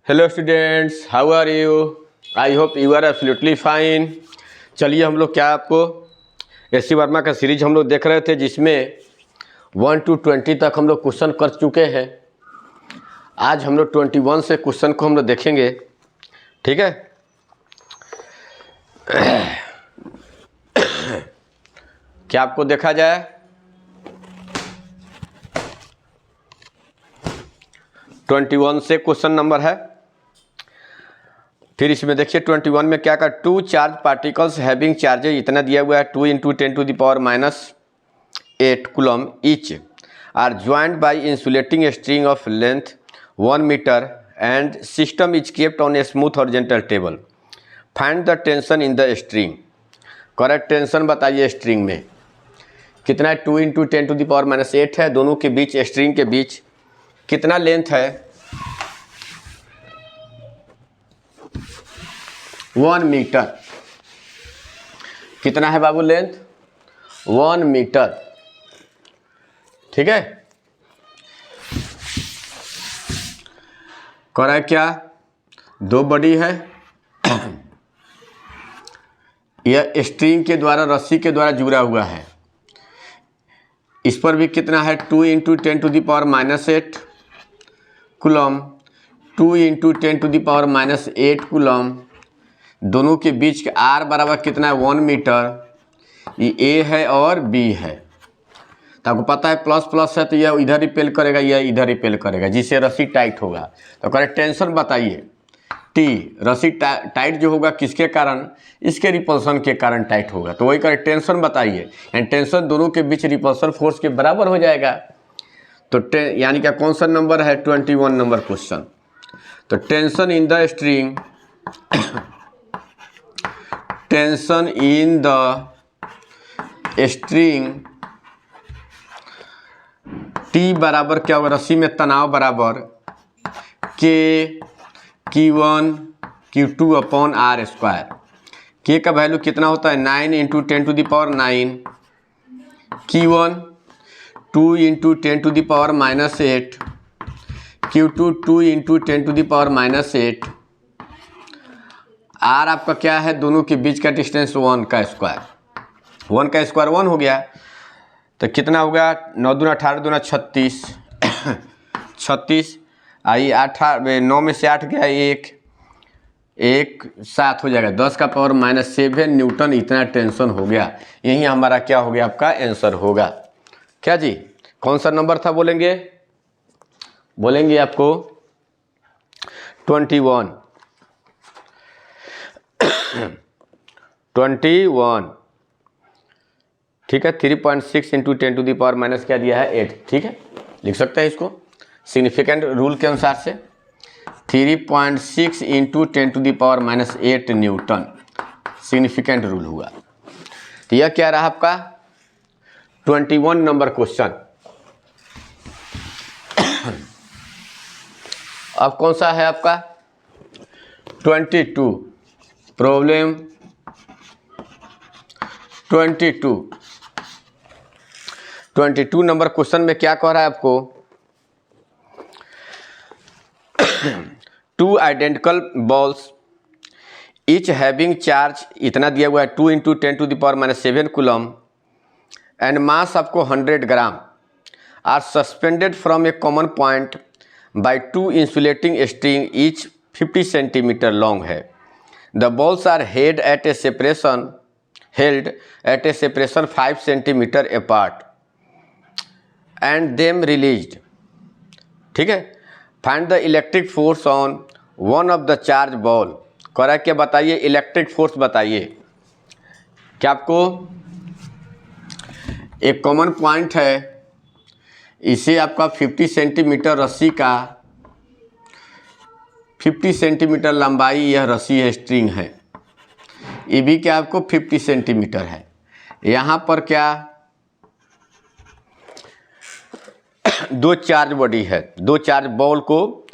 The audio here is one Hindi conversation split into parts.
Hello students, how are you? I hope you are absolutely fine. चलिए हम लोग क्या आपको एस सी वर्मा का सीरीज हम लोग देख रहे थे जिसमें 1 to 20 तक हम लोग क्वेश्चन कर चुके हैं। आज हम लोग 21 से क्वेश्चन को हम लोग देखेंगे, ठीक है। क्या आपको देखा जाए? ट्वेंटी वन से क्वेश्चन नंबर है। फिर इसमें देखिए 21 में क्या का 2 चार्ज पार्टिकल्स हैविंग चार्जेज इतना दिया हुआ है 2 × 10⁻⁸ coulomb each are joined by insulating string of length 1 metre and system is kept on a smooth horizontal table. Find the tension in the string. Correct tension बताइए। स्ट्रिंग में कितना है? 2 × 10⁻⁸ है। दोनों के बीच, स्ट्रिंग के बीच कितना लेंथ है? 1 मीटर। कितना है बाबू लेंथ? 1 मीटर, ठीक है। कह रहा है क्या? दो बॉडी है, यह स्ट्रिंग के द्वारा, रस्सी के द्वारा जुड़ा हुआ है। इस पर भी कितना है? 2 × 10⁻⁸ कूलम, 2 × 10⁻⁸ कूलम। दोनों के बीच के आर बराबर कितना है? 1 मीटर। ये ए है और बी है, तो आपको पता है प्लस प्लस है तो यह इधर रिपेल करेगा, यह इधर रिपेल करेगा, जिससे रस्सी टाइट होगा। तो करें टेंशन बताइए। टी, रस्सी टाइट जो होगा किसके कारण? इसके रिपल्सन के कारण टाइट होगा। तो वही करें टेंशन बताइए। एंड टेंशन दोनों के बीच रिपल्सन फोर्स के बराबर हो जाएगा। तो यानी क्या कौन सा नंबर है? 21 नंबर क्वेश्चन। तो tension in the string, tension in the string, T बराबर क्या होगा? रस्सी में तनाव बराबर के Q1 Q2 upon R square. के का वैल्यू कितना होता है? 9 × 10⁹ Q1 2 × 10⁻⁸, Q2 2 × 10⁻⁸। R आपका क्या है? दोनों के बीच का डिस्टेंस 1 का स्क्वायर। 1 का स्क्वायर 1 हो गया, तो कितना होगा? 9 दूना 18 दूना 36 36। आई 9 में से 8 गया, 1 7 हो जाएगा। 10 का पावर -7 न्यूटन इतना टेंशन हो गया। यही हमारा क्या हो गया? आपका आंसर होगा। क्या जी? कौन सा नंबर था बोलेंगे? बोलेंगे आपको 21 21, ठीक है। 3.6 × 10⁻⁻ क्या दिया है? 8, ठीक है। लिख सकते हैं इसको सिग्निफिकेंट रूल के अनुसार से। 3.6 × 10⁻⁸ न्यूटन सिग्निफिकेंट रूल हुआ। तो यह क्या रहा आपका 21 नंबर क्वेश्चन। अब कौन सा है आपका? 22। प्रॉब्लम 22 नंबर क्वेश्चन में क्या कह रहा है आपको? 2 identical balls each having charge इतना दिया हुआ है 2 × 10⁻⁷ कूलम एंड मास आपको 100 gram are suspended from a common point by 2 insulating string each 50 centimetre long है। The balls are held at a separation 5 centimeter apart and them released, ठीक है। Find the electric force on one of the charge ball. कह रहा है क्या? बताइए इलेक्ट्रिक फोर्स बताइए। क्या आपको एक कॉमन पॉइंट है, इसे आपका 50 सेंटीमीटर रस्सी का 50 सेंटीमीटर लंबाई यह रस्सी है, स्ट्रिंग है। ये भी क्या आपको 50 सेंटीमीटर है। यहाँ पर क्या 2 चार्ज बॉडी है, 2 चार्ज बॉल को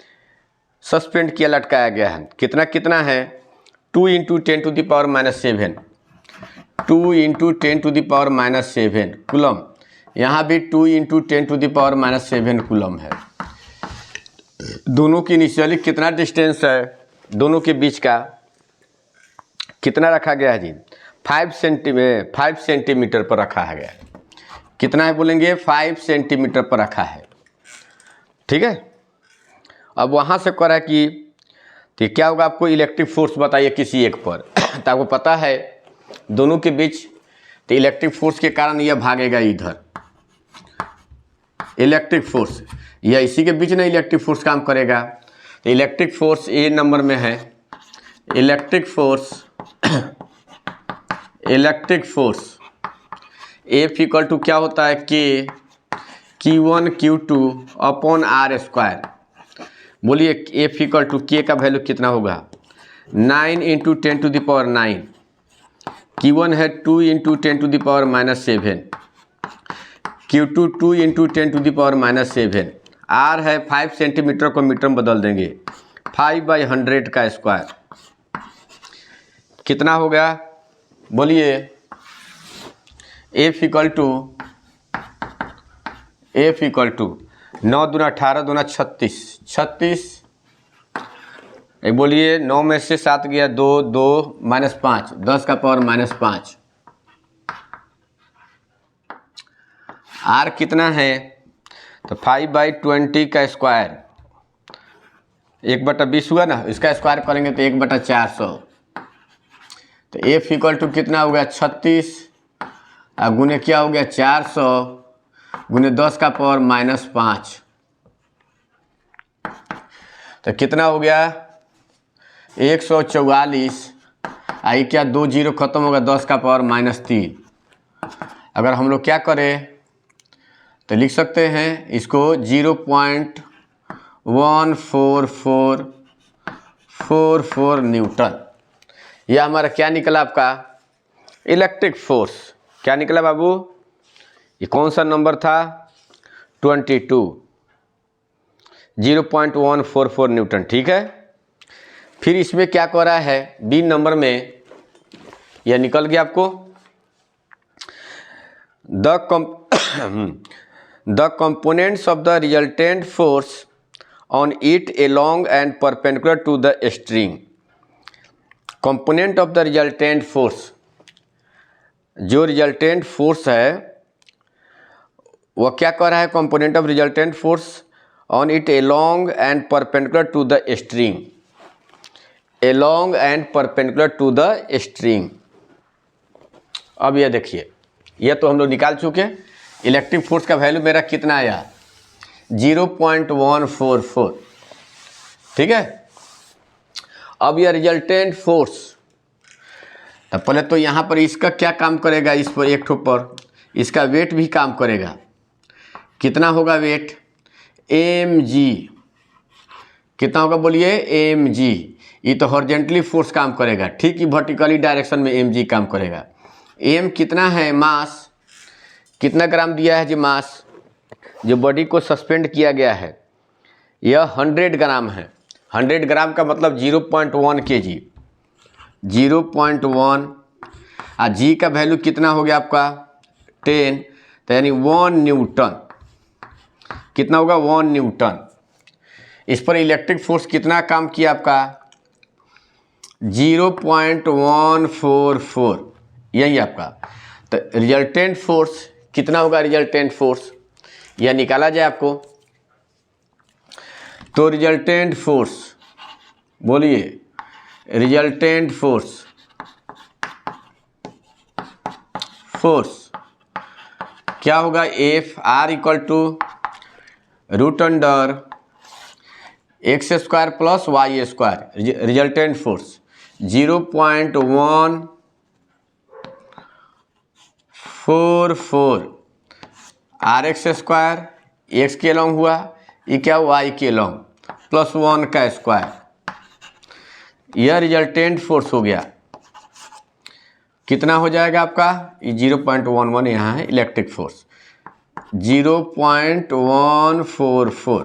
सस्पेंड किया, लटकाया गया है। कितना कितना है? 2 × 10⁻⁷, 2 × 10⁻⁷ कूलम। यहाँ भी 2 × 10⁻⁷ कूलम है। दोनों की इनिशियली कितना डिस्टेंस है, दोनों के बीच का कितना रखा गया है जी, 5 सेंटीमीटर पर रखा है गया। कितना है बोलेंगे, 5 सेंटीमीटर पर रखा है। ठीक है, अब वहाँ से करा कि तो क्या होगा, आपको इलेक्ट्रिक फोर्स बताइए किसी एक पर तो आपको पता है दोनों के बीच, तो इलेक्ट्रिक फोर्स के कारण यह भागेगा इधर, इलेक्ट्रिक फोर्स यह इसी के बीच ना इलेक्ट्रिक फोर्स काम करेगा। तो इलेक्ट्रिक फोर्स ए नंबर में है, electric force F equal to क्या होता है, K Q1 Q2 upon R square. बोलिए एफ इक्वल टू के का वैल्यू कितना होगा, 9 × 10⁻9। Q1 है 2 × 10⁻7, Q2 2 × 10⁻7, R है 5 सेंटीमीटर को मीटर में बदल देंगे, 5/100 का स्क्वायर कितना हो गया, बोलिए F इक्वल टू 9 दूना 18 दूना 36, बोलिए 9 में से 7 गया 2, 2 -5, 10 का पावर -5। R कितना है, तो 5/20 का स्क्वायर 1/20 हुआ ना, इसका स्क्वायर करेंगे तो 1/400। तो F इक्वल टू कितना हो गया, 36 गुने क्या हो गया 400 गुने 10 का पावर -5, तो कितना हो गया 144। आई क्या 2 जीरो खत्म होगा, 10 का पावर -3। अगर हम लोग क्या करें तो लिख सकते हैं इसको 0.14444 न्यूटन। यह हमारा क्या निकला, आपका इलेक्ट्रिक फोर्स। क्या निकला बाबू, ये कौन सा नंबर था, 22, 0.144 न्यूटन। ठीक है, फिर इसमें क्या कर रहा है, बी नंबर में यह निकल गया आपको, the components of the resultant force on it along and perpendicular to the string। component of the resultant force, जो रिजल्टेंट फोर्स है वह क्या कर रहा है, component of resultant force on it along and perpendicular to the string, along and perpendicular to the string। अब यह देखिए, यह तो हम लोग निकाल चुके, इलेक्ट्रिक फोर्स का वैल्यू मेरा कितना आया 0.144। ठीक है, अब यह रिजल्टेंट फोर्स, तो पहले तो यहाँ पर इसका क्या काम करेगा, इस पर एक ठो पर इसका वेट भी काम करेगा। कितना होगा वेट, mg, कितना होगा बोलिए mg। ये तो हॉरिजॉन्टली फोर्स काम करेगा, ठीक ही वर्टिकली डायरेक्शन में mg काम करेगा। m कितना है, मास कितना ग्राम दिया है जी, मास जो बॉडी को सस्पेंड किया गया है यह 100 ग्राम है। 100 ग्राम का मतलब 0.1 kg, 0.1। जी का वैल्यू कितना हो गया आपका 10, तो यानी 1 न्यूटन। कितना होगा 1 न्यूटन। इस पर इलेक्ट्रिक फोर्स कितना काम किया आपका 0.144, यही आपका। तो रिजल्टेंट फोर्स कितना होगा, रिजल्टेंट फोर्स यह निकाला जाए आपको। तो रिजल्टेंट फोर्स, बोलिए रिजल्टेंट फोर्स क्या होगा, F R equal to √x² plus y²। Resultant force 0.144 rx², x के लॉन्ग हुआ, ये क्या y के लॉन्ग प्लस 1 का स्क्वायर, यह रिजल्टेंट फोर्स हो गया। कितना हो जाएगा आपका, ये 0.11 यहाँ है इलेक्ट्रिक फोर्स, 0.144।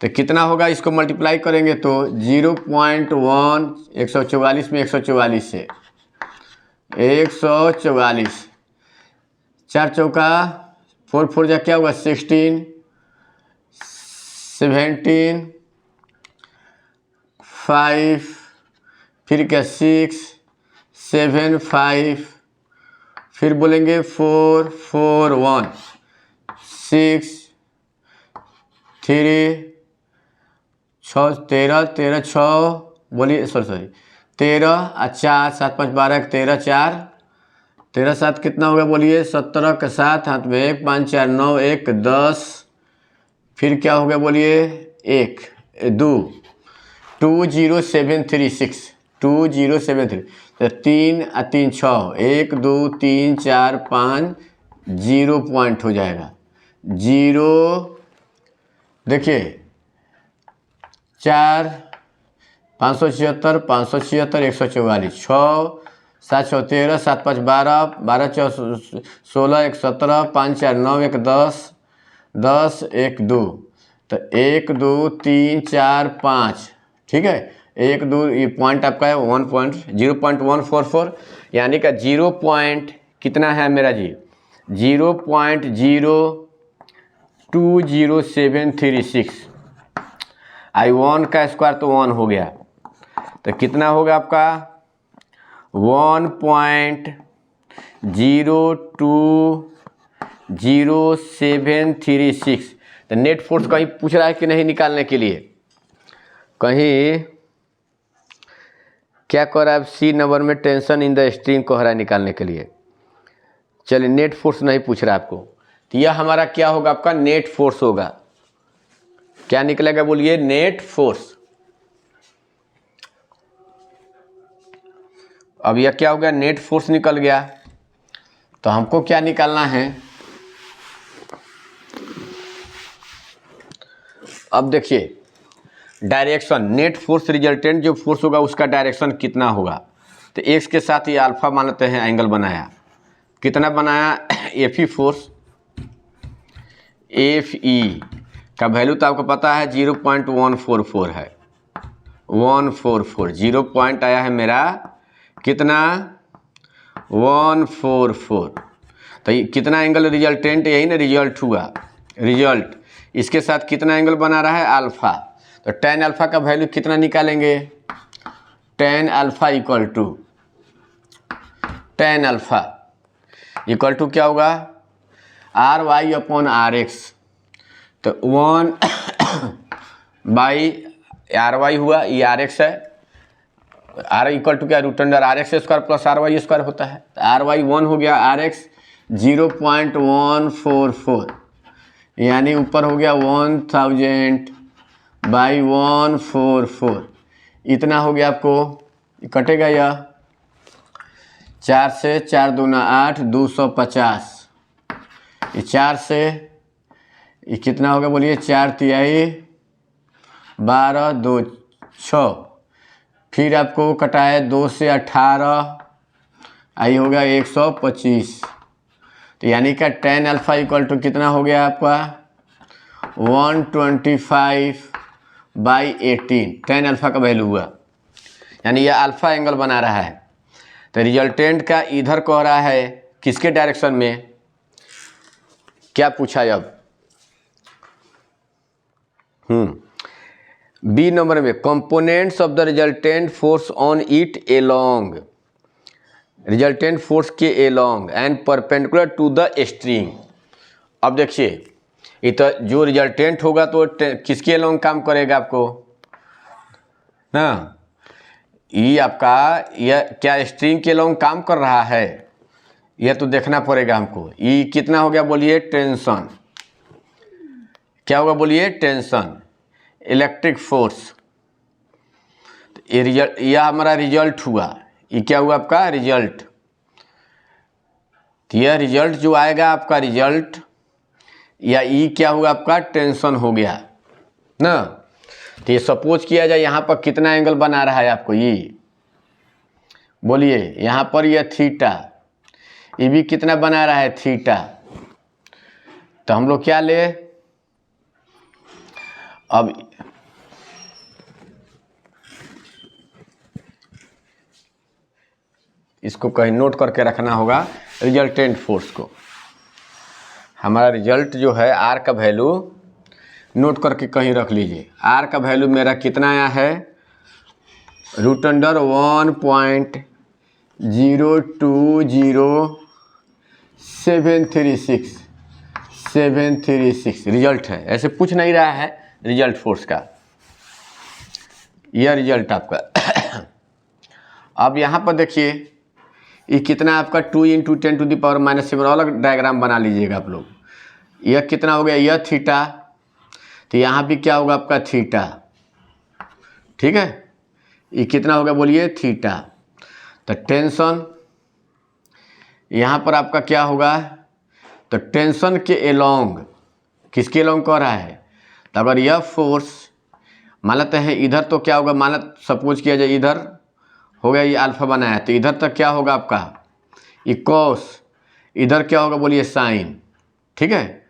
तो कितना होगा, इसको मल्टीप्लाई करेंगे तो 0.1, 144 में 144 से 144, 4 चौका 4 4 जा क्या होगा 16, 17, 5, फिर क्या 6, 7, 5, फिर बोलेंगे 4, 4, 1, 6, 3, 6, 13, 13, 6 बोलिए, सॉरी 13 और 4, 7, 5, 12, 13, 4, 13, 7 कितना होगा बोलिए, 17 के साथ हाथ में 1, 5, 4, 9, 1, 10, फिर क्या हो गया बोलिए, 1, 2, 20736, 2073, तो 3 और 3, 6, 1, 2, 3, 4, 5, 0 पॉइंट हो जाएगा, 0, देखिए 4, 576, 576, 144, 6, 7, 6, 13, 7, 5, 12, 12, 16, 1, 17, 5, 4, 9, 1, 10, 10, 1, 2, तो 1, 2, 3, 4, 5, ठीक है, 1, 2, ये पॉइंट आपका है 0.144, यानी का 0 पॉइंट कितना है मेरा जी, 0.02076, आई 1 का स्क्वायर तो 1 हो गया, तो कितना होगा आपका 1.0200736। तो नेट फोर्स कहीं पूछ रहा है कि नहीं निकालने के लिए, कहीं क्या कह रहा है, सी नंबर में टेंशन इन द स्ट्रिंग कह रहा है निकालने के लिए। चलिए नेट फोर्स नहीं पूछ रहा आपको, तो यह हमारा क्या होगा, आपका नेट फोर्स होगा। क्या निकलेगा बोलिए, नेट फोर्स। अब यह क्या हो गया, नेट फोर्स निकल गया, तो हमको क्या निकालना है, अब देखिए डायरेक्शन, नेट फोर्स रिजल्टेंट जो फोर्स होगा उसका डायरेक्शन कितना होगा, तो एक्स के साथ ये अल्फा मानते हैं, एंगल बनाया, कितना बनाया, एफ ई फोर्स, एफ ई का वैल्यू तो आपको पता है 0.144 है, 144, 0 पॉइंट आया है मेरा कितना, 144, तो ये कितना एंगल रिजल्टेंट, यही ना रिजल्ट हुआ, रिजल्ट इसके साथ कितना एंगल बना रहा है, अल्फा, तो tan अल्फा का वैल्यू कितना निकालेंगे, tan alpha equal to, tan alpha equal to क्या होगा, R Y upon R X, तो 1 बाई आर वाई हुआ, ये आर एक्स है, आर इक्वल टू क्या, root under R X square plus R Y square होता है, तो आर वाई 1 हो गया, आर एक्स 0.144, यानी ऊपर हो गया 1000 बाई 144, इतना हो गया आपको, कटेगा यह 4 से 4 दूना 8, 250, ये 4 से ये कितना होगा बोलिए, 4 तिहाई 12, 2, 6, फिर आपको कटाए 2 से 18, आई होगा 125, तो यानी का tan अल्फा इक्वल टू कितना हो गया आपका 125 बाई 18, tan अल्फा का वैल्यू हुआ, यानी यह अल्फा एंगल बना रहा है। तो रिजल्टेंट का इधर कह रहा है किसके डायरेक्शन में, क्या पूछा है अब, बी नंबर में, components of the resultant force on it along, resultant force के along and perpendicular to the string. अब देखिए ये तो जो रिजल्टेंट होगा तो किसके एलोंग काम करेगा आपको ना, ये आपका यह क्या स्ट्रिंग के एलोंग काम कर रहा है, यह तो देखना पड़ेगा हमको। ये कितना हो गया बोलिए, टेंशन, क्या होगा बोलिए, टेंशन, इलेक्ट्रिक फोर्स, ये रिजल्ट, यह हमारा रिजल्ट हुआ, ये क्या हुआ आपका रिजल्ट, तो यह रिजल्ट जो आएगा आपका रिजल्ट, या ई क्या हुआ आपका टेंशन हो गया ना। तो ये सपोज किया जाए यहाँ पर कितना एंगल बना रहा है आपको, ये बोलिए यहाँ पर यह थीटा, ये भी कितना बना रहा है, थीटा, तो हम लोग क्या ले, अब इसको कहीं नोट करके रखना होगा, रिजल्टेंट फोर्स को, हमारा रिजल्ट जो है आर का वैल्यू नोट करके कहीं रख लीजिए। आर का वैल्यू मेरा कितना आया है, √1.020736736 रिजल्ट है। ऐसे पूछ नहीं रहा है रिजल्ट फोर्स का, यह रिजल्ट आपका। अब यहाँ पर देखिए ये कितना आपका 2 × 10⁻⁻⁷ अलग डायग्राम बना लीजिएगा आप लोग। यह कितना हो गया, यह थीटा, तो यहाँ भी क्या होगा आपका थीटा, ठीक है। ये कितना होगा बोलिए, थीटा। तो टेंशन यहाँ पर आपका क्या होगा, तो टेंशन के एलोंग, किसके एलोंग कह रहा है, तो अगर यह फोर्स मान लेते हैं इधर, तो क्या होगा, मान सपोज किया जाए इधर हो गया ये अल्फा बनाया, तो इधर तक क्या होगा आपका ये कॉस, इधर क्या होगा बोलिए साइन, ठीक है।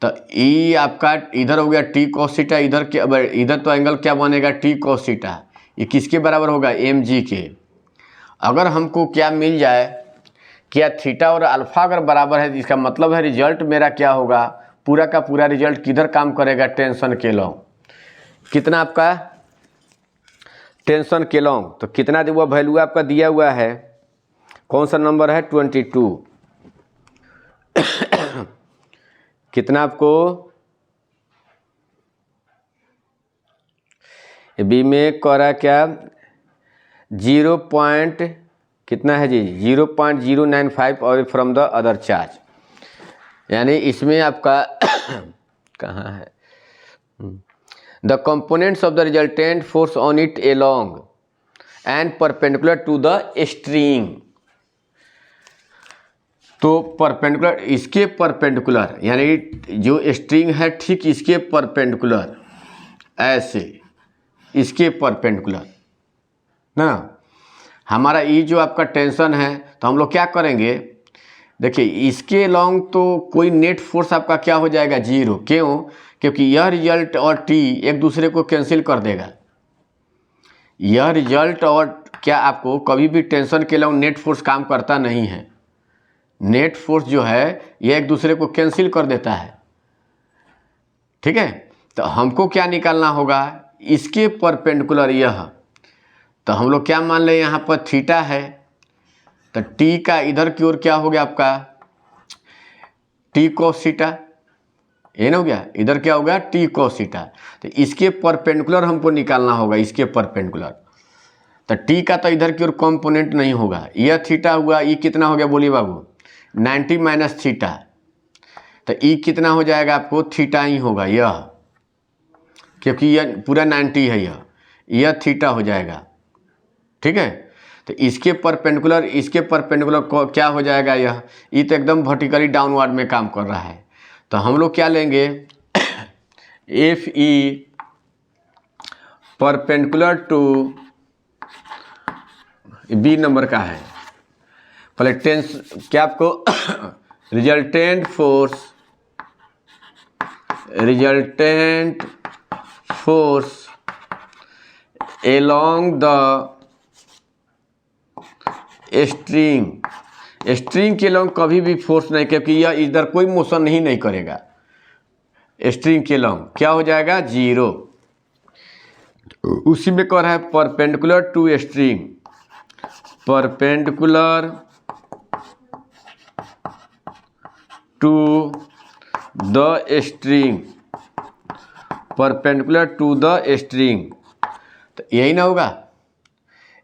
तो ई आपका इधर हो गया टी कॉस थीटा, इधर तो एंगल क्या बनेगा टी कॉस थीटा, ये किसके बराबर होगा, एम जी के। अगर हमको क्या मिल जाए, क्या थीटा और अल्फा अगर बराबर है, इसका मतलब है रिजल्ट मेरा क्या होगा, पूरा का पूरा रिजल्ट किधर काम करेगा, टेंशन के लॉन्ग। कितना आपका टेंशन के लॉन्ग, तो कितना वो वैल्यू आपका दिया हुआ है, कौन सा नंबर है 22। कितना आपको बी में कह रहा क्या, 0 पॉइंट कितना है जी, 0.095 और फ्रॉम द अदर चार्ज, यानी इसमें आपका कहाँ है, the components of the resultant force on it along and perpendicular to the string. तो परपेंडिकुलर, इसके परपेंडिकुलर, यानी जो स्ट्रिंग है ठीक इसके परपेंडिकुलर, ऐसे इसके परपेंडिकुलर ना। हमारा ये जो आपका टेंशन है, तो हम लोग क्या करेंगे, देखिए इसके लॉन्ग तो कोई नेट फोर्स आपका क्या हो जाएगा, 0। क्यों, क्योंकि यह रिजल्ट और टी एक दूसरे को कैंसिल कर देगा। यह रिजल्ट और क्या आपको कभी भी टेंशन के लॉन्ग नेट फोर्स काम करता नहीं है। नेट फोर्स जो है यह एक दूसरे को कैंसिल कर देता है, ठीक है। तो हमको क्या निकालना होगा, इसके परपेंडिकुलर यह, तो हम लोग क्या मान लें यहाँ पर थीटा है, तो टी का इधर की ओर क्या हो गया आपका टी कोस थीटा, ये ना हो गया, इधर क्या होगा टी कोस थीटा। तो इसके परपेंडिकुलर हमको निकालना होगा, इसके परपेंडिकुलर। तो टी का तो इधर की ओर कंपोनेंट नहीं होगा, यह थीटा हुआ, ये कितना हो गया बोलिए बाबू 90 माइनस थीटा, तो ई कितना हो जाएगा आपको थीटा ही होगा यह, क्योंकि यह पूरा 90 है, यह थीटा हो जाएगा, ठीक है। तो इसके परपेंडिकुलर क्या हो जाएगा, यह ई तो एकदम वर्टिकली डाउनवर्ड में काम कर रहा है। तो हम लोग क्या लेंगे, F E perpendicular to, B number का है, पहले टेंस क्या आपको resultant force along the string के लॉन्ग कभी भी फोर्स नहीं, क्योंकि यह इधर कोई मोशन नहीं करेगा। स्ट्रिंग के लॉन्ग क्या हो जाएगा 0। उसी में कह रहा है perpendicular to string, perpendicular to the string, perpendicular to the string. तो यही ना होगा,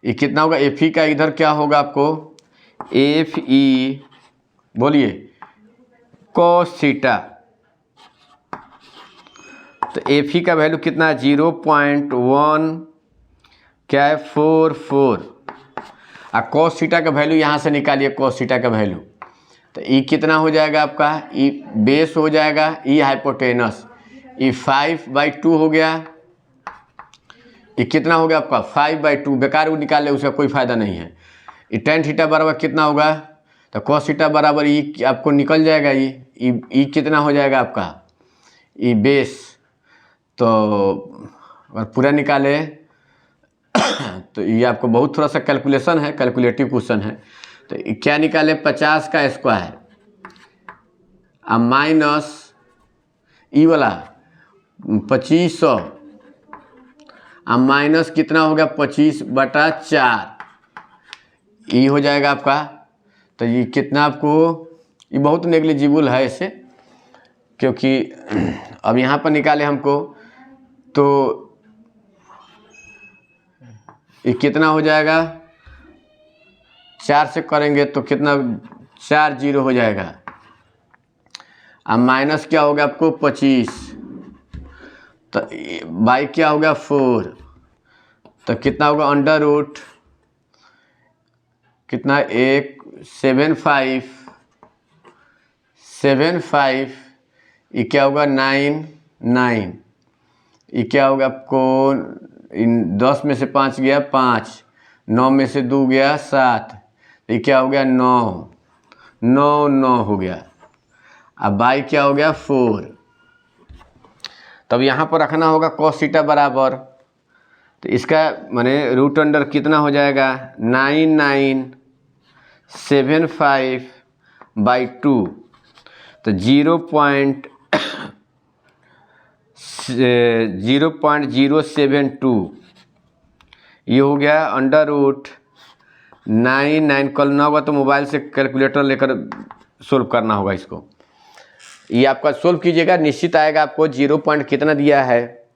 ये कितना होगा, एफ ई का इधर क्या होगा आपको, एफ ई बोलिए कॉस थीटा, तो एफ ई का वैल्यू कितना है 0.1 क्या है 44, और कॉस थीटा का वैल्यू यहाँ से निकालिए, कॉस थीटा का वैल्यू, तो ई कितना हो जाएगा आपका, ई बेस हो जाएगा, ई हाइपोटेनस, ई 5/2 हो गया, ये कितना हो गया आपका 5/2, बेकार वो निकाले उसका कोई फायदा नहीं है। ये tan थीटा बराबर कितना होगा, तो cos थीटा बराबर ये आपको निकल जाएगा, ये कितना हो जाएगा आपका ये बेस, तो अगर पूरा निकाले तो ये आपको बहुत थोड़ा सा कैलकुलेशन है, कैलकुलेटिव क्वेश्चन है। तो क्या निकाले 50 का स्क्वायर अब माइनस ई वाला 2500 अब माइनस कितना हो गया 25/4 ये हो जाएगा आपका। तो ये कितना आपको, ये बहुत नेग्लिजिबल है इसे, क्योंकि अब यहाँ पर निकाले हमको तो ये कितना हो जाएगा, 4 से करेंगे तो कितना 4 0 हो जाएगा। अब माइनस क्या हो गया आपको 25, तो बाई क्या हो गया 4, तो कितना होगा अंडर रूट कितना 7 ये क्या होगा 9 ये क्या होगा आपको, इन 10 में से 5 गया 5, 9 में से 2 गया 7, ये क्या हो गया 9 हो गया। अब बाई क्या हो गया 4, तब यहाँ पर रखना होगा cos थीटा बराबर, तो इसका माने रूट अंडर कितना हो जाएगा 9975/2, तो 0.072 ये हो गया अंडर रूट 99। कल ना होगा तो मोबाइल से कैलकुलेटर लेकर सोल्व करना होगा इसको। ये आपका सोल्व कीजिएगा, निश्चित आएगा आपको 0 पॉइंट कितना दिया है,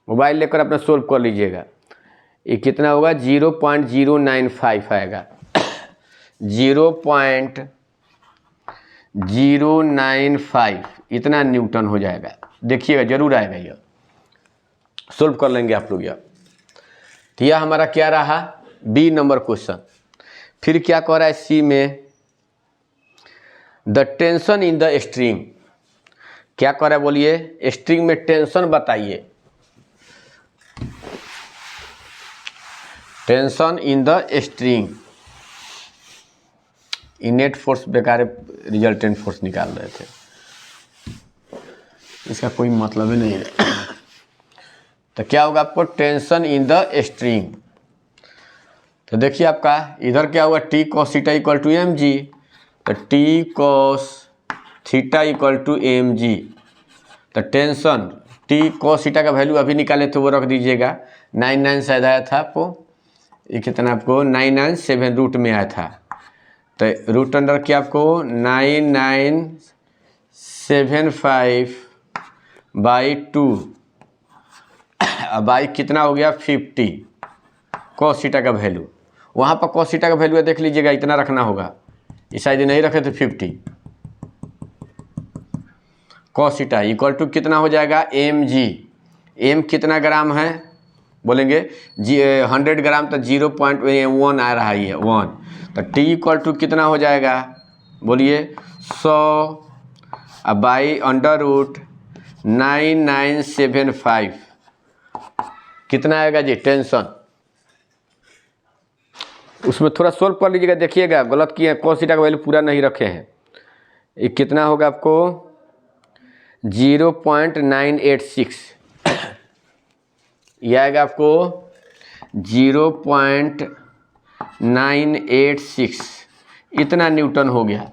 मोबाइल लेकर अपना सोल्व कर लीजिएगा। ये कितना होगा 0.095 आएगा 0.095 इतना न्यूटन हो जाएगा। देखिएगा जरूर आएगा, यह सोल्व कर लेंगे आप लोग। यह तो यह हमारा क्या रहा बी नंबर क्वेश्चन। फिर क्या कह रहा है सी में, the tension in the string. क्या कह रहा है बोलिए, स्ट्रिंग में टेंशन बताइए। Tension in the string, इनेट force बेकार रिजल्टेंट फोर्स निकाल रहे थे, इसका कोई मतलब ही नहीं है। तो क्या होगा आपको टेंशन इन द स्ट्रिंग, तो देखिए आपका इधर क्या होगा T cos theta equal to M G, तो T cos theta equal to M G. तो टेंशन टी कॉस थीटा का वैल्यू अभी निकाले तो वो रख दीजिएगा 99 शायद आया था आपको, ये कितना आपको 997 रूट में आया था। तो रूट अंडर क्या आपको 9975/2 बाई कितना हो गया 50 कॉस थीटा का वैल्यू। वहाँ पर कॉस थीटा का वैल्यू देख लीजिएगा, इतना रखना होगा, इस साइड नहीं रखे तो 50 कॉस थीटा इक्वल टू कितना हो जाएगा एम जी। एम कितना ग्राम है बोलेंगे जी 100 ग्राम, तो 0.1 आ रहा है 1, तो टी इक्वल टू कितना हो जाएगा बोलिए 100 बाई अंडर रूट 9975 कितना आएगा जी टेंशन। उसमें थोड़ा सोल्व कर लीजिएगा, देखिएगा गलत किए कॉस थीटा का वैल्यू पूरा नहीं रखे हैं। ये कितना होगा आपको 0.986 ये आएगा आपको 0.986 इतना न्यूटन हो गया।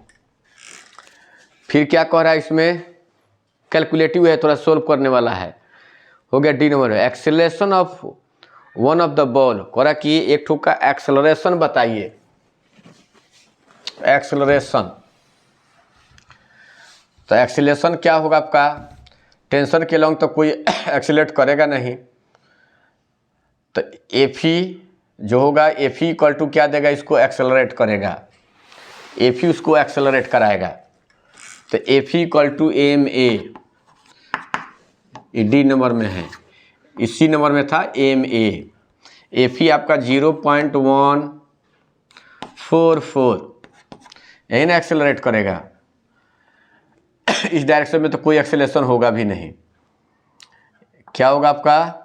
फिर क्या कह रहा है इसमें, कैलकुलेटिव है, थोड़ा सोल्व करने वाला है। हो गया D number, acceleration of one of the ball. कह रहा कि एक ठोक का एक्सेलरेशन बताइए। एक्सेलरेशन, तो एक्सेलरेशन क्या होगा आपका, टेंशन के लॉन्ग तो कोई एक्सेलरेट करेगा नहीं, तो एफ ई जो होगा एफ ई इक्वल टू क्या देगा, इसको एक्सेलरेट करेगा, एफ ई उसको एक्सेलरेट कराएगा। तो F E equal to M A, D number में है, इसी नंबर में था एम ए। एफ ई आपका 0.144 यही ना एक्सेलरेट करेगा। इस डायरेक्शन में तो कोई एक्सेलरेशन होगा भी नहीं। क्या होगा आपका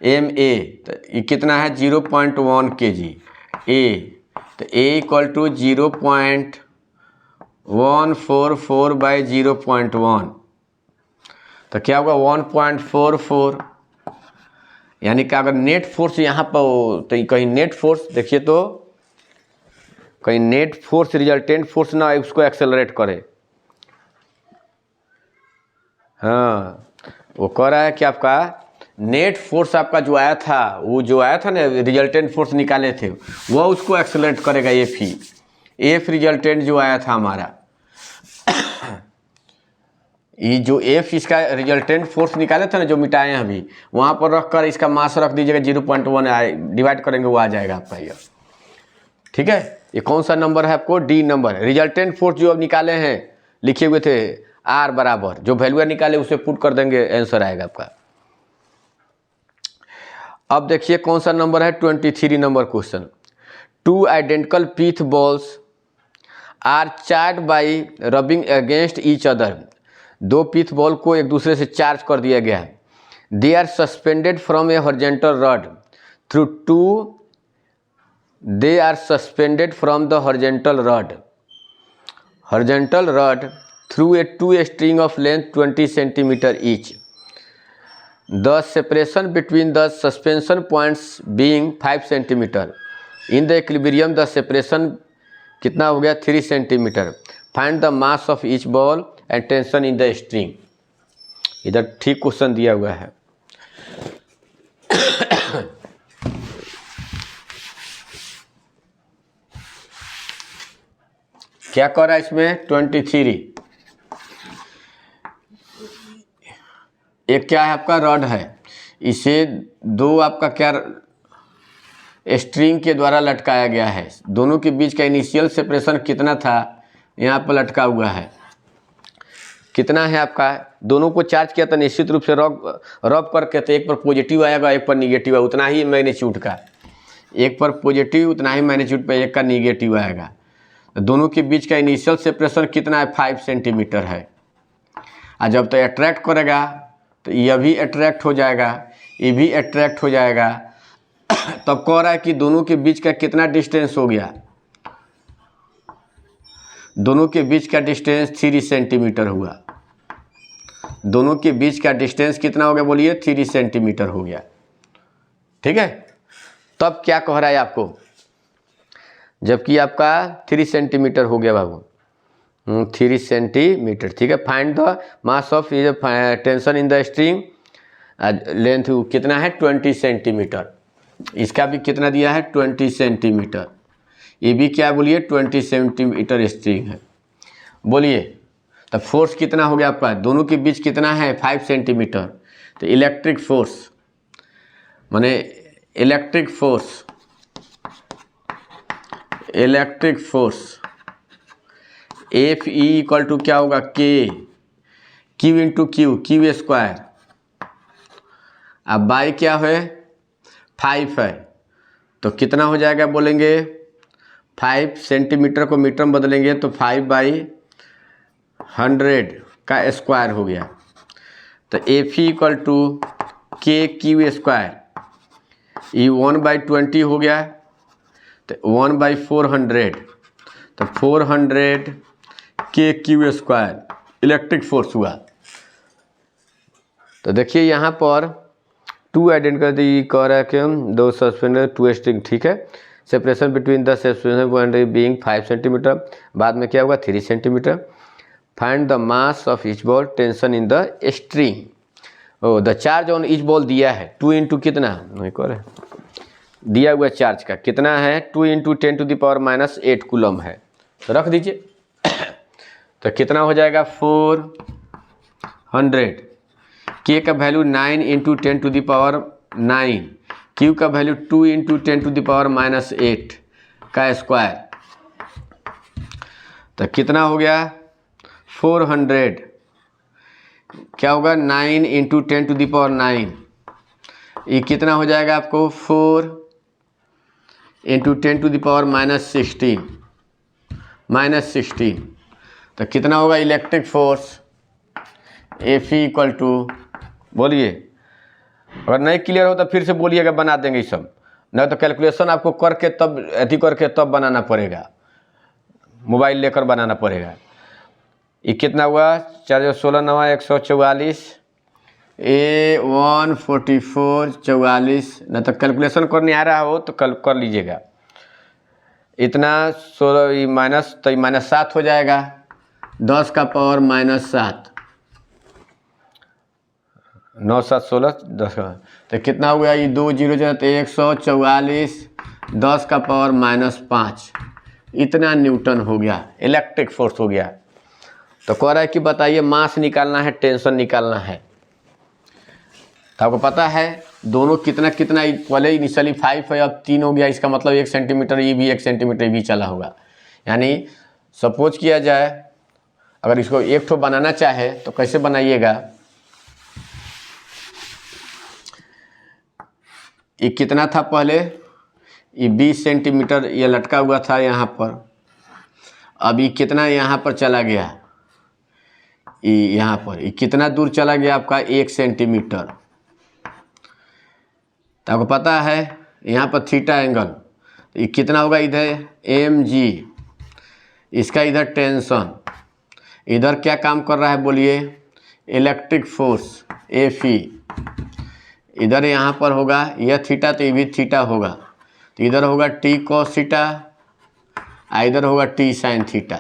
एम ए, तो ये कितना है 0.1 kg ए, तो ए इक्वल टू 0.144/0.1, तो क्या होगा 1.44, यानी कि अगर नेट फोर्स यहाँ पर, तो कहीं नेट फोर्स देखिए, तो कहीं नेट फोर्स रिजल्टेंट फोर्स ना उसको एक्सेलरेट करे, हाँ, वो कह रहा है कि आपका नेट फोर्स आपका जो आया था, वो जो आया था ना रिजल्टेंट फोर्स निकाले थे, वह उसको एक्सेलरेट करेगा एफ ही। एफ रिजल्टेंट जो आया था हमारा, ये जो एफ इसका रिजल्टेंट फोर्स निकाले थे ना, जो मिटाए हैं अभी, वहाँ पर रख कर इसका मास रख दीजिएगा 0.1 डिवाइड करेंगे, वो आ जाएगा आपका ये। ठीक है, ये कौन सा नंबर है आपको? D number. रिजल्टेंट फोर्स जो अब निकाले हैं, लिखे हुए थे आर बराबर, जो वैल्यू निकाले उसे पुट कर देंगे, आंसर आएगा आपका। अब देखिए कौन सा नंबर है, 23 number question. 2 identical pith balls are charged by rubbing against each other. 2 pith ball को एक दूसरे से चार्ज कर दिया गया है। They are suspended from a horizontal rod through they are suspended from the horizontal rod through a 2 string of length 20 centimetre each. The separation between the suspension points being 5 centimetre. In the equilibrium the separation कितना हो गया? 3 centimetre. Find the mass of each ball and tension in the string. इधर ठीक क्वेश्चन दिया हुआ है। क्या कर रहा है इसमें? 23। एक क्या है आपका? रॉड है, इसे 2 आपका क्या स्ट्रिंग के द्वारा लटकाया गया है। दोनों के बीच का इनिशियल सेपरेशन कितना था? यहाँ पर लटका हुआ है, कितना है आपका? दोनों को चार्ज किया था निश्चित रूप से रब करके, तो एक पर पॉजिटिव आएगा, एक पर निगेटिव आएगा, उतना ही मैग्नीट्यूड का। एक पर पॉजिटिव, उतना ही मैग्नीट्यूड पर एक का निगेटिव आएगा। तो दोनों के बीच का इनिशियल सेपरेशन कितना है? 5 सेंटीमीटर है। और जब तो अट्रैक्ट करेगा तो यह भी अट्रैक्ट हो जाएगा, ये भी अट्रैक्ट हो जाएगा। तब कह रहा है कि दोनों के बीच का कितना डिस्टेंस हो गया? दोनों के बीच का डिस्टेंस 3 सेंटीमीटर हुआ। दोनों के बीच का डिस्टेंस कितना हो गया? बोलिए, 3 सेंटीमीटर हो गया। ठीक है, तब क्या कह रहा है आपको? जबकि आपका 3 सेंटीमीटर हो गया बाबू, 3 सेंटीमीटर। ठीक है, find the mass of tension in the string. Length कितना है? 20 सेंटीमीटर। इसका भी कितना दिया है? 20 सेंटीमीटर। ये भी क्या बोलिए? 20 सेंटीमीटर स्ट्रिंग है। बोलिए, तो फोर्स कितना हो गया आपका? दोनों के बीच कितना है? 5 सेंटीमीटर। तो इलेक्ट्रिक फोर्स माने electric force F E equal to क्या होगा? K Q into Q square. अब बाई क्या है? 5 है, तो कितना हो जाएगा बोलेंगे? 5 सेंटीमीटर को मीटर में बदलेंगे तो 5/100 का स्क्वायर हो गया। तो एफ ई इक्वल टू के क्यू स्क्वायर, ये 1/20 हो गया, तो 1/400, तो 400 के क्यू स्क्वायर इलेक्ट्रिक फोर्स हुआ। तो देखिए यहाँ पर 2 आइडेंटिकल कह रहा है कि 2 सस्पेंडेड 2 स्ट्रिंग। ठीक है, separation between the suspension point being 5 centimetre. बाद में क्या होगा? 3 centimetre. Find the mass of each ball, tension in the string. Oh, the charge on each ball दिया है 2 इंटू कितना नहीं कर दिया हुआ चार्ज का कितना है? 2 इंटू 10⁻⁸ कूलम है। तो रख दीजिए। तो कितना हो जाएगा? 400। के का वैल्यू 9 इंटू 10⁻⁹, क्यू का वैल्यू 2 इंटू 10⁻⁸ का स्क्वायर। तो कितना हो गया? 400 क्या होगा? 9 इंटू 10⁹। ये कितना हो जाएगा आपको? 4 इंटू 10⁻⁻16। तो कितना होगा electric force? F E equal to, बोलिए, अगर नहीं क्लियर हो तो फिर से बोलिएगा, बना देंगे ये सब। नहीं तो कैलकुलेशन आपको करके तब अथी करके तब बनाना पड़ेगा, मोबाइल लेकर बनाना पड़ेगा। ये कितना हुआ? 4 16 9 144, ए 144 44। न तो कैलकुलेशन करने आ रहा हो तो कल कर लीजिएगा। इतना 16 माइनस, तो -7 हो जाएगा, 10 का पावर -7। 9 7 16 10 का तो कितना हो गया, ये 2 0 0 तो 144 10 का पावर -5 इतना न्यूटन हो गया, इलेक्ट्रिक फोर्स हो गया। तो कह रहा है कि बताइए मास निकालना है, टेंशन निकालना है। तो आपको पता है दोनों कितना कितना, पहले इनिशियली 5 है, अब 3 हो गया, इसका मतलब 1 सेंटीमीटर ये भी 1 सेंटीमीटर भी चला होगा। यानी सपोज किया जाए अगर इसको एक ठो बनाना चाहे तो कैसे बनाइएगा, ये कितना था पहले, ये 20 सेंटीमीटर ये लटका हुआ था यहाँ पर, अब ये कितना यहाँ पर चला गया, ये यहाँ पर ये कितना दूर चला गया आपका 1 सेंटीमीटर। तो आपको पता है यहाँ पर थीटा एंगल, तो ये कितना होगा इधर mg, इसका इधर टेंशन, इधर क्या काम कर रहा है बोलिए, इलेक्ट्रिक फोर्स Fe, इधर यहाँ पर होगा यह थीटा तो ये भी थीटा होगा, तो इधर होगा t cos थीटा, इधर होगा t sin थीटा।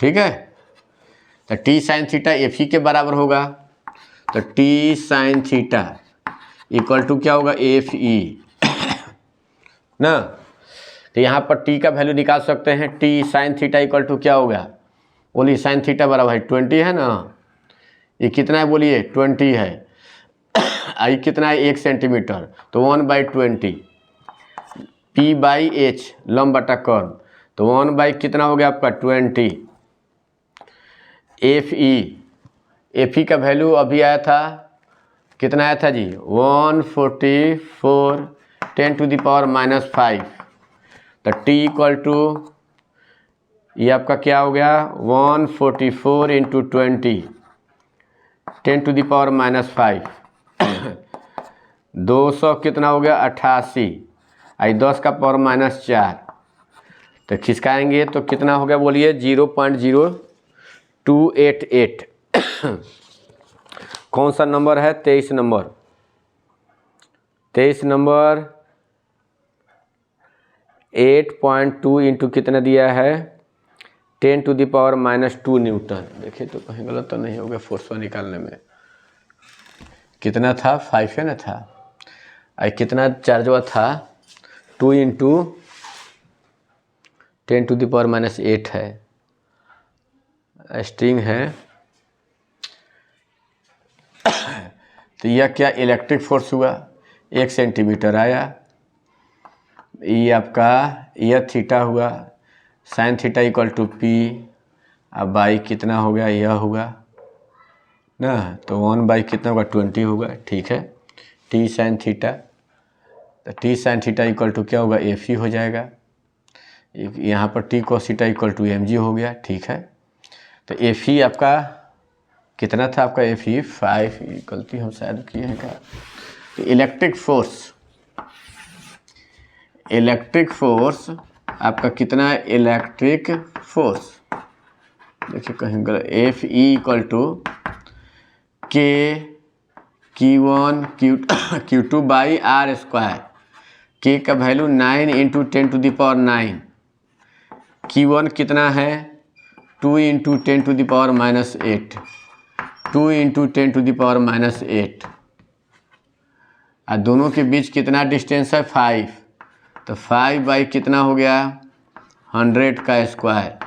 ठीक है, तो t sin थीटा Fe के बराबर होगा, तो t sin theta equal to क्या होगा Fe ना। तो यहाँ पर t का वैल्यू निकाल सकते हैं, t sin theta equal to क्या होगा बोलिए, sin थीटा बराबर है 20 है ना, ये कितना है बोलिए 20 है, आई कितना है 1 सेंटीमीटर, तो 1/20 P/h लंब बटा कर्व, तो 1 कितना हो गया आपका 20। Fe का वैल्यू अभी आया था, कितना आया था जी 144 10⁻⁻5, तो t इक्वल टू ये आपका क्या हो गया 144 × 20 10⁻⁻5 200 कितना हो गया 88, आई 10 का पावर -4, तो खिसकाएंगे तो कितना हो गया बोलिए 0.0288 कौन सा नंबर है 23 नंबर, 23 नंबर 8.2 इंटू कितना दिया है 10⁻⁻2 न्यूटन। देखिए तो कहीं गलत तो नहीं हो गया, फोर्स निकालने में कितना था 5 है ना था, आई कितना चार्ज हुआ था 2 × 10⁻⁸ है, स्ट्रिंग है। तो यह क्या इलेक्ट्रिक फोर्स हुआ 1 सेंटीमीटर आया, ये आपका यह थीटा हुआ, sine theta equal to P, अब बाई कितना हो गया यह होगा ना, तो 1 कितना होगा 20 होगा। ठीक है, t साइन थीटा, तो t sine theta equal to क्या होगा Fe हो जाएगा, यहाँ पर t cos theta equal to mg हो गया। ठीक है, तो Fe आपका कितना था आपका Fe 5, गलती हम शायद किए हैं क्या, तो इलेक्ट्रिक फोर्स आपका कितना है, इलेक्ट्रिक फोर्स देखिए कहीं गलत, Fe equal to K Q1 Q2/r², K का वैल्यू 9 × 10⁹, Q1 कितना है 2 × 10⁻⁸, 2 × 10⁻⁸, और दोनों के बीच कितना डिस्टेंस है 5, तो 5 कितना हो गया 100 का स्क्वायर,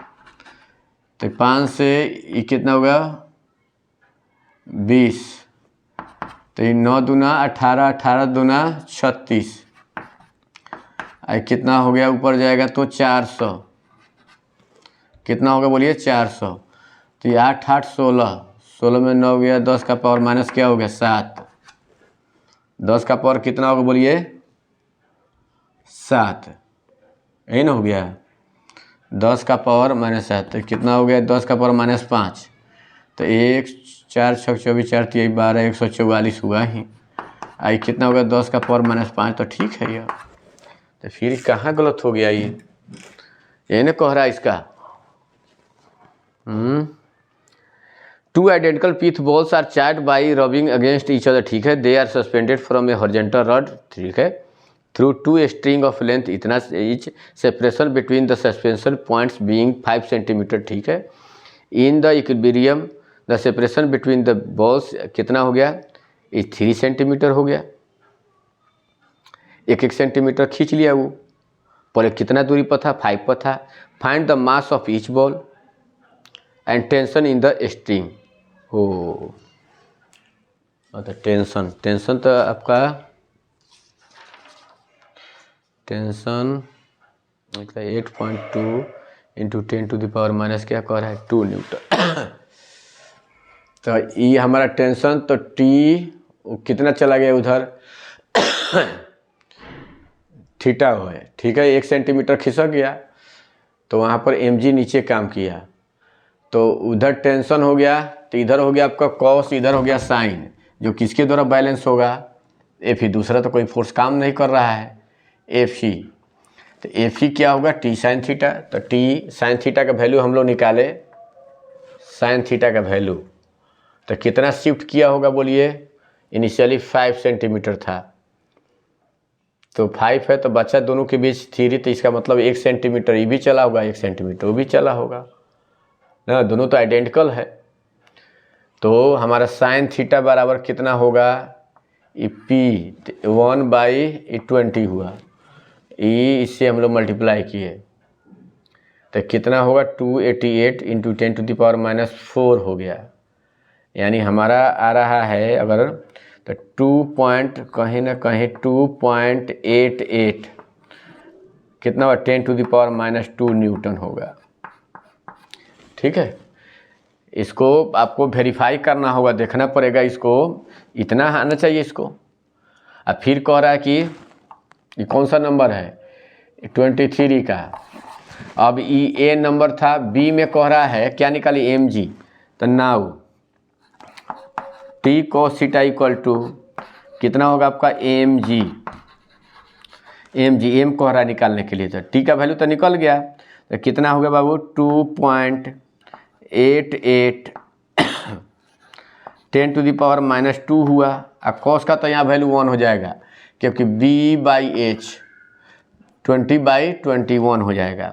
तो 5 से ये कितना होगा 20, तो ये 9 दूना 18, 18 दूना 36, आई कितना हो गया ऊपर जाएगा तो 400, कितना होगा बोलिए 400, तो ये 8 8 16, 16 में 9 गया, 10 का पावर माइनस क्या हो गया 7, 10 का पावर कितना होगा बोलिए 7, यही ना हो गया 10 का पावर -7, तो कितना हो गया 10 का पावर -5, तो 1 4 6 24 4 3 12 144 हुआ ही, आई कितना होगा 10 का पावर -5, तो ठीक है यह, तो फिर कहाँ गलत हो गया ये ना कह रहा है इसका। Two identical pith balls are charged by rubbing against each other, ठीक है, they are suspended from a horizontal rod, ठीक है, through 2 string of length इतना, each separation between the suspension points being 5 cm, ठीक है, in the equilibrium the separation between the balls कितना हो गया, इस 3 सेंटीमीटर हो गया। 1 सेंटीमीटर खींच लिया वो, पहले कितना दूरी पर था, 5 पर था। Find the mass of each ball and tension in the string. हो तो टेंशन तो आपका टेंशन मतलब 8.2 into 10 to the power minus क्या कह रहा है 2 न्यूटन। तो ये हमारा टेंशन तो टी कितना चला गया उधर थीटा हो है, ठीक है, 1 सेंटीमीटर खिसक गया तो वहाँ पर mg नीचे काम किया, तो उधर टेंशन हो गया तो इधर हो गया आपका कॉस, इधर हो गया साइन, जो किसके द्वारा बैलेंस होगा, एफ ई। दूसरा तो कोई फोर्स काम नहीं कर रहा है, एफ ई। तो एफ ई क्या होगा, टी साइन थीटा। तो टी साइन थीटा का वैल्यू हम लोग निकाले, साइन थीटा का वैल्यू तो कितना शिफ्ट किया होगा बोलिए, इनिशियली 5 सेंटीमीटर था, तो 5 है तो बच्चा दोनों के बीच 3, तो इसका मतलब 1 सेंटीमीटर ये भी चला होगा, 1 सेंटीमीटर वो भी चला होगा ना, दोनों तो आइडेंटिकल है। तो हमारा साइन थीटा बराबर कितना होगा, ई पी 1/20 हुआ, ई इससे हम लोग मल्टीप्लाई किए तो कितना होगा 288 into 10 to the power minus 4 हो गया। यानी हमारा आ रहा है अगर तो 2 ना कहीं 2.88 कितना होगा 10 to the power minus 2 newton होगा। ठीक है, इसको आपको वेरीफाई करना होगा, देखना पड़ेगा, इसको इतना आना चाहिए इसको। अब फिर कह रहा है कि ये कौन सा नंबर है 23 का, अब ई ए नंबर था, बी में कह रहा है क्या निकाली एम जी, तो now T cos theta equal to कितना होगा आपका एम जी, एम कह रहा है निकालने के लिए, तो टी का वैल्यू तो निकल गया, तो कितना हो गया बाबू 2.88 10 टू द पावर माइनस 2 हुआ। अब कॉस का तो यहाँ वैल्यू 1 हो जाएगा क्योंकि b/h 20/21 हो जाएगा,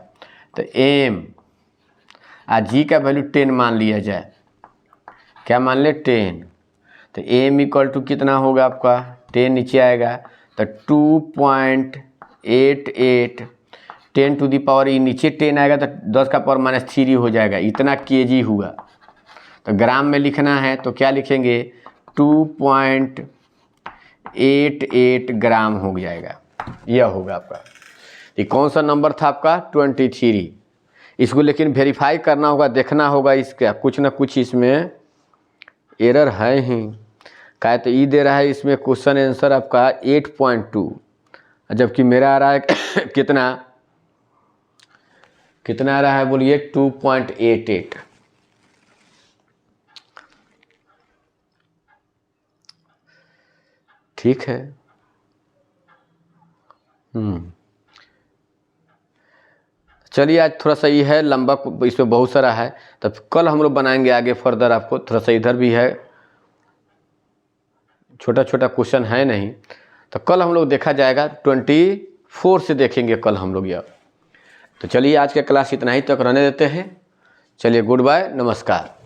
तो m जी का वैल्यू 10 मान लिया जाए, क्या मान ले 10, तो m इक्वल टू कितना होगा आपका 10 नीचे आएगा तो 2.88 10 टू द पावर ये नीचे 10 आएगा तो 10 का पावर माइनस 3 हो जाएगा, इतना kg हुआ। तो ग्राम में लिखना है तो क्या लिखेंगे 2.88 ग्राम हो जाएगा, यह होगा आपका। ये कौन सा नंबर था आपका 23। इसको लेकिन वेरीफाई करना होगा, देखना होगा इसका कुछ ना कुछ इसमें एरर है ही, क्या तो ई दे रहा है इसमें क्वेश्चन आंसर आपका 8.2, जबकि मेरा आ रहा है कितना आ रहा है बोलिए 2.88। ठीक है, चलिए आज थोड़ा सा ये है लंबा, इसमें बहुत सारा है, तब कल हम लोग बनाएंगे आगे फर्दर। आपको थोड़ा सा इधर भी है, छोटा छोटा क्वेश्चन है नहीं, तो कल हम लोग देखा जाएगा 24 से देखेंगे कल हम लोग यह। तो चलिए आज का क्लास इतना ही तक रहने देते हैं, चलिए गुड बाय, नमस्कार।